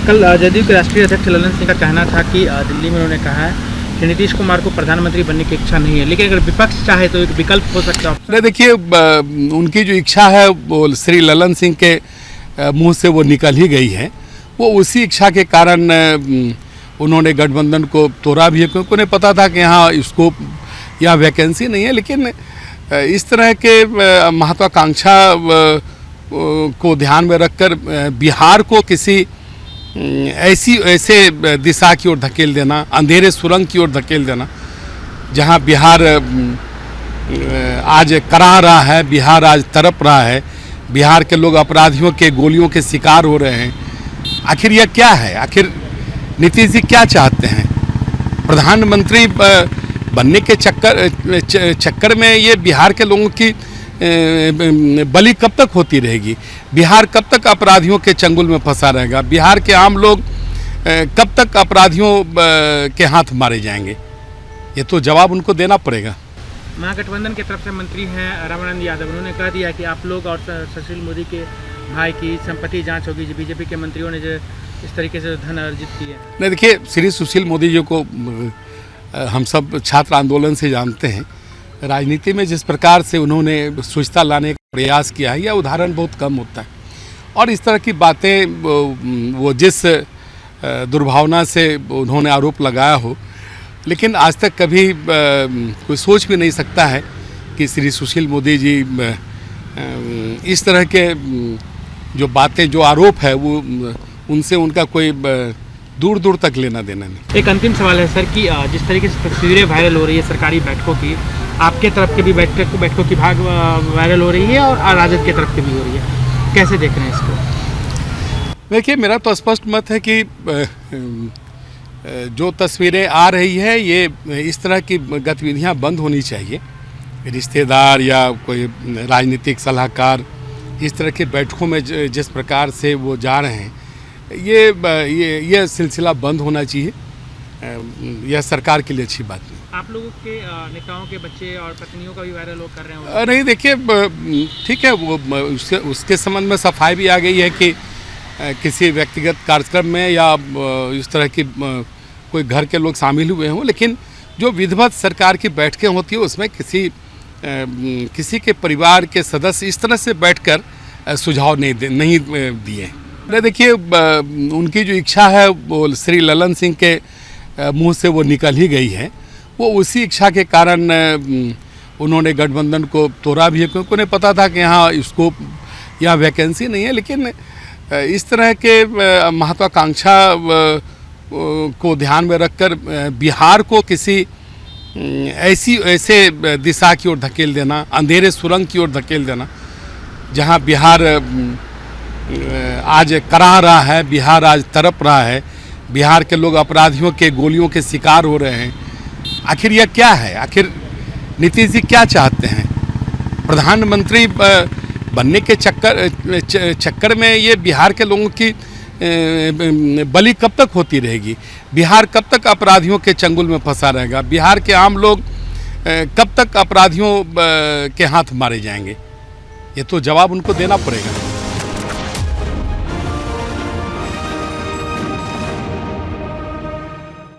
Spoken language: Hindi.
कल जदयू के राष्ट्रीय अध्यक्ष ललन सिंह का कहना था कि दिल्ली में उन्होंने कहा है कि नीतीश कुमार को प्रधानमंत्री बनने की इच्छा नहीं है, लेकिन अगर विपक्ष चाहे तो एक विकल्प हो सकता है। नहीं, देखिए उनकी जो इच्छा है वो श्री ललन सिंह के मुंह से वो निकल ही गई है। वो उसी इच्छा के कारण उन्होंने गठबंधन को तोड़ा भी है, क्योंकि उन्हें पता था कि यहाँ स्कोप या वैकेंसी नहीं है। लेकिन इस तरह के महत्वाकांक्षा को ध्यान में रखकर बिहार को किसी ऐसे दिशा की ओर धकेल देना, अंधेरे सुरंग की ओर धकेल देना, जहां बिहार आज कराह रहा है, बिहार आज तड़प रहा है, बिहार के लोग अपराधियों के गोलियों के शिकार हो रहे हैं। आखिर यह क्या है? आखिर नीतीश जी क्या चाहते हैं? प्रधानमंत्री बनने के चक्कर में ये बिहार के लोगों की बलि कब तक होती रहेगी? बिहार कब तक अपराधियों के चंगुल में फंसा रहेगा? बिहार के आम लोग कब तक अपराधियों के हाथ मारे जाएंगे? ये तो जवाब उनको देना पड़ेगा। महागठबंधन की तरफ से मंत्री हैं रामानंद यादव, उन्होंने कह दिया कि आप लोग और सुशील मोदी के भाई की संपत्ति जांच होगी। बीजेपी के मंत्रियों ने जो इस तरीके से धन अर्जित किया है। नहीं, देखिए श्री सुशील मोदी जी को हम सब छात्र आंदोलन से जानते हैं। राजनीति में जिस प्रकार से उन्होंने स्वच्छता लाने का प्रयास किया है, यह उदाहरण बहुत कम होता है। और इस तरह की बातें वो जिस दुर्भावना से उन्होंने आरोप लगाया हो, लेकिन आज तक कभी कोई सोच भी नहीं सकता है कि श्री सुशील मोदी जी इस तरह के जो बातें, जो आरोप है, वो उनसे उनका कोई दूर दूर तक लेना देना नहीं। एक अंतिम सवाल है सर कि जिस तरीके से तस्वीरें वायरल हो रही है सरकारी बैठकों की, आपके तरफ के भी बैठकों की भाग वायरल हो रही है और राजद की तरफ की भी हो रही है, कैसे देख रहे हैं इसको? देखिए, मेरा तो स्पष्ट मत है कि जो तस्वीरें आ रही है, ये इस तरह की गतिविधियां बंद होनी चाहिए। रिश्तेदार या कोई राजनीतिक सलाहकार इस तरह के बैठकों में जिस प्रकार से वो जा रहे हैं, ये सिलसिला बंद होना चाहिए। यह सरकार के लिए अच्छी बात नहीं। आप लोगों के नेताओं के बच्चे और पत्नियों का भी वायरल कर रहे हैं? नहीं, देखिए ठीक है, वो उसके संबंध में सफाई भी आ गई है कि किसी व्यक्तिगत कार्यक्रम में या इस तरह की कोई घर के लोग शामिल हुए हों, लेकिन जो विधिवत सरकार की बैठकें होती है उसमें किसी के परिवार के सदस्य इस तरह से बैठकर सुझाव नहीं दिए। नहीं, देखिए उनकी जो इच्छा है वो श्री ललन सिंह के मुंह से वो निकल ही गई है। वो उसी इच्छा के कारण उन्होंने गठबंधन को तोड़ा भी है, क्योंकि उन्हें पता था कि यहाँ स्कोप या वैकेंसी नहीं है। लेकिन इस तरह के महत्वाकांक्षा को ध्यान में रखकर बिहार को किसी ऐसे दिशा की ओर धकेल देना, अंधेरे सुरंग की ओर धकेल देना, जहां बिहार आज कराह रहा है, बिहार आज तड़प रहा है, बिहार के लोग अपराधियों के गोलियों के शिकार हो रहे हैं। आखिर यह क्या है? आखिर नीतीश जी क्या चाहते हैं? प्रधानमंत्री बनने के चक्कर में ये बिहार के लोगों की बलि कब तक होती रहेगी? बिहार कब तक अपराधियों के चंगुल में फंसा रहेगा? बिहार के आम लोग कब तक अपराधियों के हाथ मारे जाएंगे? ये तो जवाब उनको देना पड़ेगा।